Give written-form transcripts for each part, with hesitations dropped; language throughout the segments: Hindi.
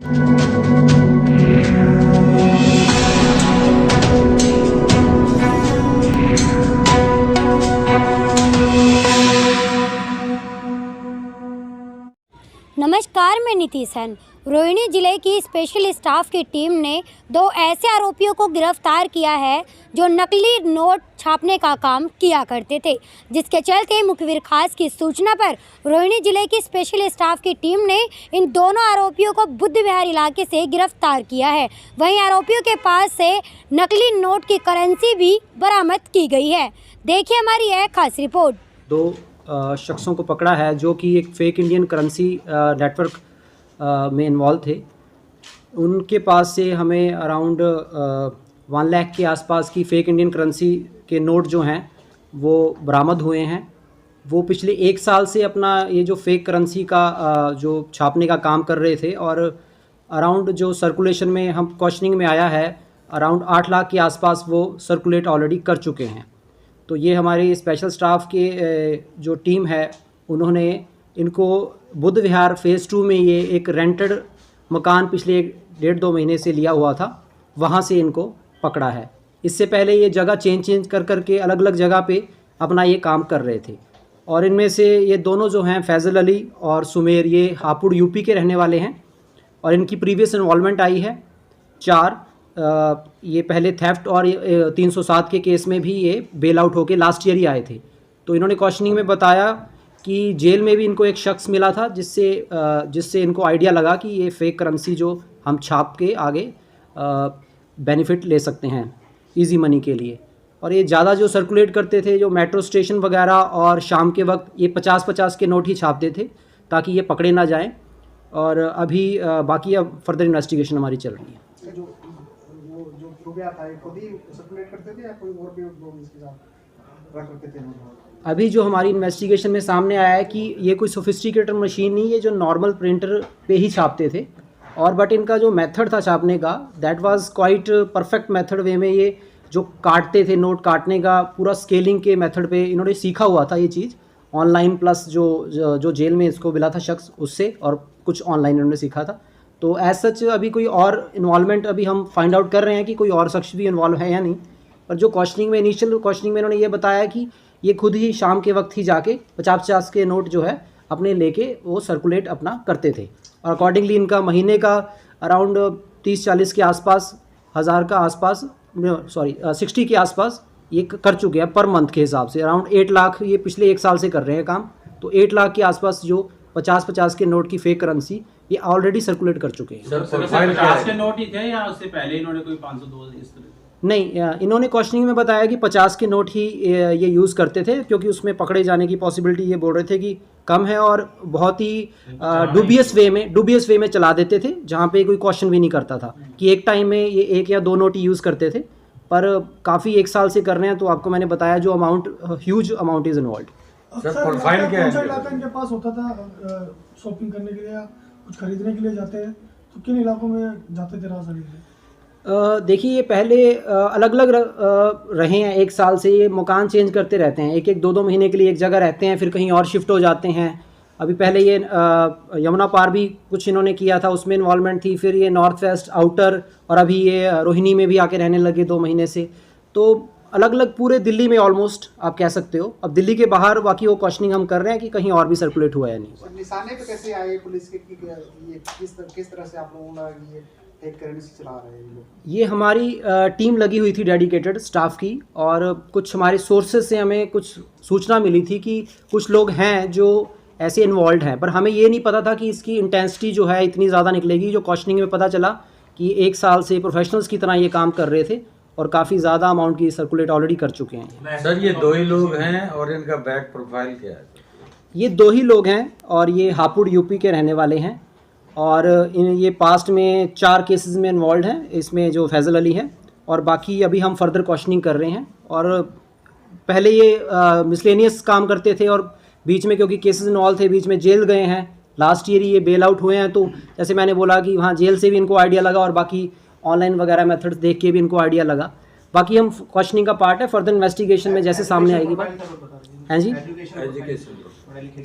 नमस्कार, मैं नीति सेन। रोहिणी जिले की स्पेशल स्टाफ की टीम ने 2 ऐसे आरोपियों को गिरफ्तार किया है जो नकली नोट छापने का काम किया करते थे, जिसके चलते मुखबिर खास की सूचना पर रोहिणी जिले की स्पेशल स्टाफ की टीम ने इन दोनों आरोपियों को बुद्ध विहार इलाके से गिरफ्तार किया है। वहीं आरोपियों के पास से नकली नोट की करेंसी भी बरामद की गई है। देखिए हमारी यह खास रिपोर्ट। 2 शख्सों को पकड़ा है जो कि एक फ़ेक इंडियन करेंसी नेटवर्क में इन्वॉल्व थे। उनके पास से हमें अराउंड 1 लाख के आसपास की फ़ेक इंडियन करेंसी के नोट जो हैं वो बरामद हुए हैं। वो पिछले 1 साल से अपना ये जो फ़ेक करेंसी का जो छापने का काम कर रहे थे और अराउंड जो सर्कुलेशन में हम क्वेश्चनिंग में आया है अराउंड 8 लाख के आसपास वो सर्कुलेट ऑलरेडी कर चुके हैं। तो ये हमारी स्पेशल स्टाफ के जो टीम है उन्होंने इनको बुद्ध विहार फ़ेज़ 2 में ये एक रेंटेड मकान पिछले 1.5-2 महीने से लिया हुआ था, वहाँ से इनको पकड़ा है। इससे पहले ये जगह चेंज कर के अलग अलग जगह पे अपना ये काम कर रहे थे। और इनमें से ये दोनों जो हैं फैज़ल अली और सुमेर, ये हापुड़ यूपी के रहने वाले हैं और इनकी प्रीवियस इन्वॉल्वमेंट आई है 4। ये पहले थेफ्ट और 307 के केस में भी ये बेल आउट होके लास्ट ईयर ही आए थे। तो इन्होंने क्वेश्चनिंग में बताया कि जेल में भी इनको एक शख्स मिला था जिससे इनको आइडिया लगा कि ये फ़ेक करेंसी जो हम छाप के आगे बेनिफिट ले सकते हैं इजी मनी के लिए। और ये ज़्यादा जो सर्कुलेट करते थे जो मेट्रो स्टेशन वगैरह और शाम के वक्त ये 50-50 के नोट ही छापते थे ताकि ये पकड़े ना जाएं। और अभी बाकी अब फर्दर इन्वेस्टिगेशन हमारी चल रही है। अभी जो हमारी इन्वेस्टिगेशन में सामने आया है कि ये कोई सोफिस्टिकेटेड मशीन नहीं है जो नॉर्मल प्रिंटर पे ही छापते थे और बट इनका जो मेथड था छापने का that was quite perfect method way में ये जो काटते थे नोट काटने का पूरा स्केलिंग के मेथड पे इन्होंने सीखा हुआ था ये चीज़ ऑनलाइन प्लस जो जेल में इसको मिला था शख्स उससे और कुछ ऑनलाइन इन्होंने सीखा था। तो एज सच अभी कोई और इन्वॉल्वमेंट अभी हम फाइंड आउट कर रहे हैं कि कोई और शख्स भी इन्वॉल्व है या नहीं। पर जो क्वेश्चनिंग में इनिशियल क्वेश्चनिंग में इन्होंने ये बताया कि ये खुद ही शाम के वक्त ही जाके 50-50 के नोट जो है अपने लेके वो सर्कुलेट अपना करते थे और अकॉर्डिंगली इनका महीने का अराउंड 30-40 के आसपास 1000 का आसपास 60 के आसपास ये कर चुके हैं पर मंथ के हिसाब से। अराउंड 8 लाख ये पिछले 1 साल से कर रहे हैं काम। तो 8 लाख के आसपास जो 50-50 के नोट की फेक करेंसी ये ऑलरेडी सर्कुलेट कर चुके हैं। सर 50 के नोट ही थे या उससे पहले इन्होंने कोई 502 इस तरह? नहीं, इन्होंने क्वेश्चनिंग में बताया कि 50 के नोट ही ये यूज़ करते थे क्योंकि उसमें पकड़े जाने की पॉसिबिलिटी ये बोल रहे थे कि कम है और बहुत ही डूबियस वे में चला देते थे जहाँ पे कोई क्वेश्चन भी नहीं करता था कि एक टाइम में ये 1 या 2 नोट ही यूज़ करते थे। पर काफ़ी 1 साल से कर रहे हैं तो आपको मैंने बताया जो amount huge amount is involve. Sir profile क्या है? इनके पास होता था शॉपिंग करने के लिए या कुछ खरीदने के लिए जाते हैं तो किन इलाकों में जाते थे राजधानी में? देखिए ये पहले अलग अलग रहे हैं 1 साल से। ये मकान चेंज करते रहते हैं, 1-2 महीने के लिए एक जगह रहते हैं फिर कहीं और शिफ्ट हो जाते हैं। अभी पहले ये यमुना पार भी कुछ इन्होंने किया था उसमें इन्वॉल्वमेंट थी, फिर ये नॉर्थ वेस्ट आउटर और अभी ये रोहिणी में भी आके रहने लगे 2 महीने से। तो अलग अलग पूरे दिल्ली में ऑलमोस्ट आप कह सकते हो। अब दिल्ली के बाहर बाकी वो क्वेश्चनिंग हम कर रहे हैं कि कहीं और भी सर्कुलेट हुआ है नहीं। निशाने पे कैसे आए पुलिस के कि ये किस तरह से आप लोगों ने ये टेक करेंसी चला रहे हैं लोग? ये हमारी टीम लगी हुई थी डेडिकेटेड स्टाफ की और कुछ हमारे सोर्सेज से हमें कुछ सूचना मिली थी कि कुछ लोग हैं जो ऐसे इन्वॉल्व हैं, पर हमें ये नहीं पता था कि इसकी इंटेंसिटी जो है इतनी ज़्यादा निकलेगी। जो क्वेश्चनिंग में पता चला कि 1 साल से प्रोफेशनल्स की तरह ये काम कर रहे थे और काफ़ी ज़्यादा अमाउंट की सर्कुलेट ऑलरेडी कर चुके हैं। सर ये 2 ही लोग हैं और इनका बैक प्रोफाइल क्या है? ये 2 ही लोग हैं और ये हापुड़ यूपी के रहने वाले हैं और ये पास्ट में 4 केसेस में इन्वॉल्व हैं, इसमें जो फैज़ल अली है और बाकी अभी हम फर्दर क्वेश्चनिंग कर रहे हैं। और पहले ये मिसलेनियस काम करते थे और बीच में क्योंकि केसेस इन्वॉल्व थे बीच में जेल गए हैं, लास्ट ईयर ही ये बेल आउट हुए हैं। तो जैसे मैंने बोला कि वहाँ जेल से भी इनको आइडिया लगा और बाकी ऑनलाइन वगैरह मेथड्स देख के भी इनको आइडिया लगा। बाकी हम क्वेश्चनिंग का पार्ट है, फर्दर इन्वेस्टिगेशन में जैसे सामने आएगी बात। हाँ जी,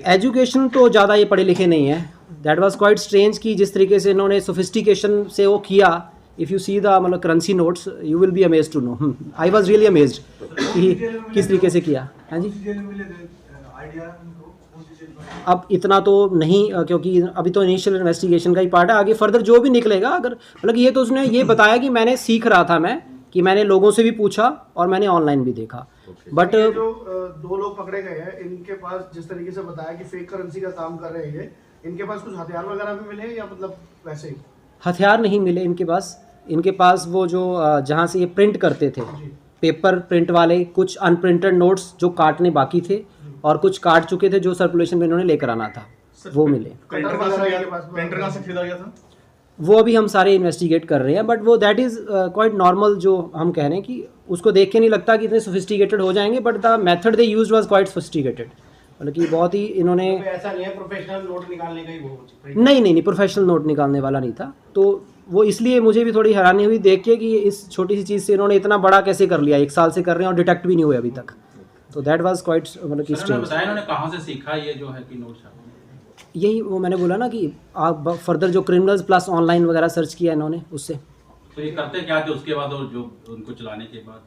एजुकेशन तो ज़्यादा ये पढ़े लिखे नहीं है। दैट वाज क्वाइट स्ट्रेंज कि जिस तरीके से इन्होंने सोफिस्टिकेशन से वो किया। इफ़ यू सी द मतलब currency notes you will be amazed to know. I was really amazed कि किस तरीके से किया। हाँ जी, अब इतना तो नहीं क्योंकि अभी तो इनिशियल इन्वेस्टिगेशन का ही पार्ट है। आगे फर्दर जो भी निकलेगा, अगर मतलब ये तो उसने ये बताया कि मैंने सीख रहा था कि मैंने लोगों से भी पूछा और मैंने ऑनलाइन भी देखा। बट ये जो दो लोग पकड़े गए हैं, इनके पास जिस तरीके से बताया कि फेक करेंसी का काम कर रहे हैं, इनके पास कुछ हथियार वगैरह भी मिले या मतलब वैसे ही? हथियार नहीं मिले इनके पास वो जो जहाँ से ये प्रिंट करते थे, पेपर प्रिंट वाले कुछ अनप्रिंटेड नोट्स जो काटने बाकी थे और कुछ काट चुके थे जो सर्कुलेशन में इन्होंने लेकर आना था, वो मिले। प्रिंटर कहाँ से खरीदा गया था? वो अभी हम सारे इन्वेस्टिगेट कर रहे हैं, बट वो दैट इज़ क्वाइट नॉर्मल। जो हम कह रहे हैं कि उसको देख के नहीं लगता कि इतने सोफिस्टिकेटेड हो जाएंगे, but the method they used was quite sophisticated. मतलब कि बहुत ही इन्होंने ऐसा नहीं है प्रोफेशनल नोट निकालने का ही वो नहीं प्रोफेशनल नोट निकालने वाला नहीं था। तो वो इसलिए मुझे भी थोड़ी हैरानी हुई देख के कि इस छोटी सी चीज़ से इन्होंने इतना बड़ा कैसे कर लिया। 1 साल से कर रहे हैं और डिटेक्ट भी नहीं हुए अभी तक। तो दैट वाज क्वाइट मतलब कि स्ट्रेंज। बताया इन्होंने कहाँ से सीखा ये जो है कि नोट छापना? यही वो मैंने बोला ना कि आप फर्दर जो क्रिमिनल्स प्लस ऑनलाइन वगैरह सर्च किया इन्होंने उससे। तो ये करते क्या थे उसके बाद, और जो उनको चलाने के बाद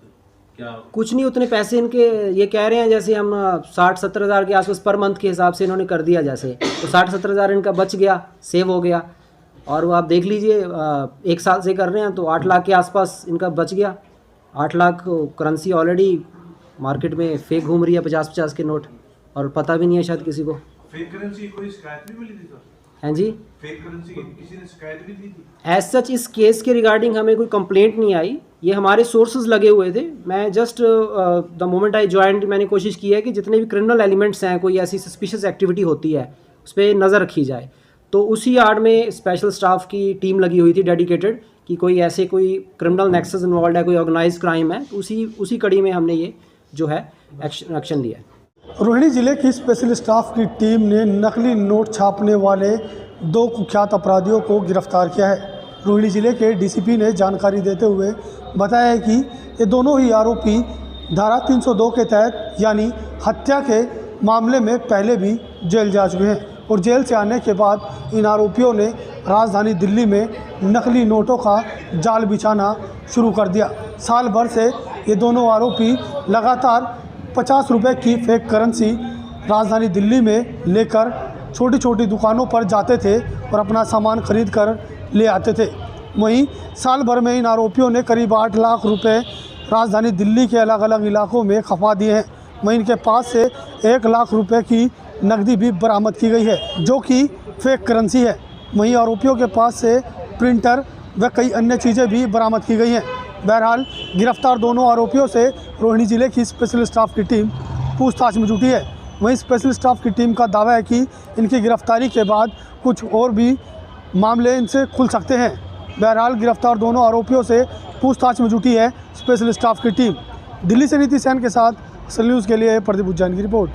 क्या? कुछ नहीं, उतने पैसे इनके ये कह रहे हैं जैसे हम 60-70 हज़ार के आसपास पर मंथ के हिसाब से इन्होंने कर दिया जैसे, तो 60-70 हज़ार इनका बच गया, सेव हो गया। और वो आप देख लीजिए 1 साल से कर रहे हैं तो 8 लाख के आसपास इनका बच गया। 8 लाख करेंसी ऑलरेडी मार्केट में फेक घूम रही है, 50-50 के नोट, और पता भी नहीं है शायद किसी को। फेक करेंसी कोई शिकायत भी मिली थी सर? हैं जी, फेक करेंसी की किसी ने शिकायत भी दी थी? एज सच इस केस के रिगार्डिंग हमें कोई कंप्लेंट नहीं आई। ये हमारे सोर्सेज लगे हुए थे। मैं just the moment I joined मैंने कोशिश की है कि जितने भी क्रिमिनल एलिमेंट्स हैं, कोई ऐसी सस्पिशियस एक्टिविटी होती है उस पर नज़र रखी जाए। तो उसी आड़ में स्पेशल स्टाफ की टीम लगी हुई थी डेडिकेटेड कि कोई ऐसे कोई क्रिमिनल नेक्सस इन्वॉल्व है, कोई ऑर्गेनाइज क्राइम है, तो उसी कड़ी में हमने ये जो है एक्शन लिया है। रोहिणी जिले की स्पेशल स्टाफ की टीम ने नकली नोट छापने वाले 2 कुख्यात अपराधियों को गिरफ्तार किया है। रोहिणी जिले के डीसीपी ने जानकारी देते हुए बताया है कि ये दोनों ही आरोपी धारा 302 के तहत यानी हत्या के मामले में पहले भी जेल जा चुके हैं और जेल से आने के बाद इन आरोपियों ने राजधानी दिल्ली में नकली नोटों का जाल बिछाना शुरू कर दिया। साल भर से ये दोनों आरोपी लगातार 50 रुपये की फेक करेंसी राजधानी दिल्ली में लेकर छोटी छोटी दुकानों पर जाते थे और अपना सामान खरीद कर ले आते थे। वहीं साल भर में इन आरोपियों ने करीब 8 लाख रुपए राजधानी दिल्ली के अलग अलग इलाकों में खपा दिए हैं। वहीं इनके पास से 1 लाख रुपए की नकदी भी बरामद की गई है जो कि फेक करेंसी है। वहीं आरोपियों के पास से प्रिंटर व कई अन्य चीज़ें भी बरामद की गई हैं। बहरहाल गिरफ्तार दोनों आरोपियों से रोहिणी जिले की स्पेशल स्टाफ की टीम पूछताछ में जुटी है। वहीं स्पेशल स्टाफ की टीम का दावा है कि इनकी गिरफ्तारी के बाद कुछ और भी मामले इनसे खुल सकते हैं। बहरहाल गिरफ्तार दोनों आरोपियों से पूछताछ में जुटी है स्पेशल स्टाफ की टीम। दिल्ली से नीति सेन के साथ न्यूज़ के लिए प्रदीप उज्जैन की रिपोर्ट।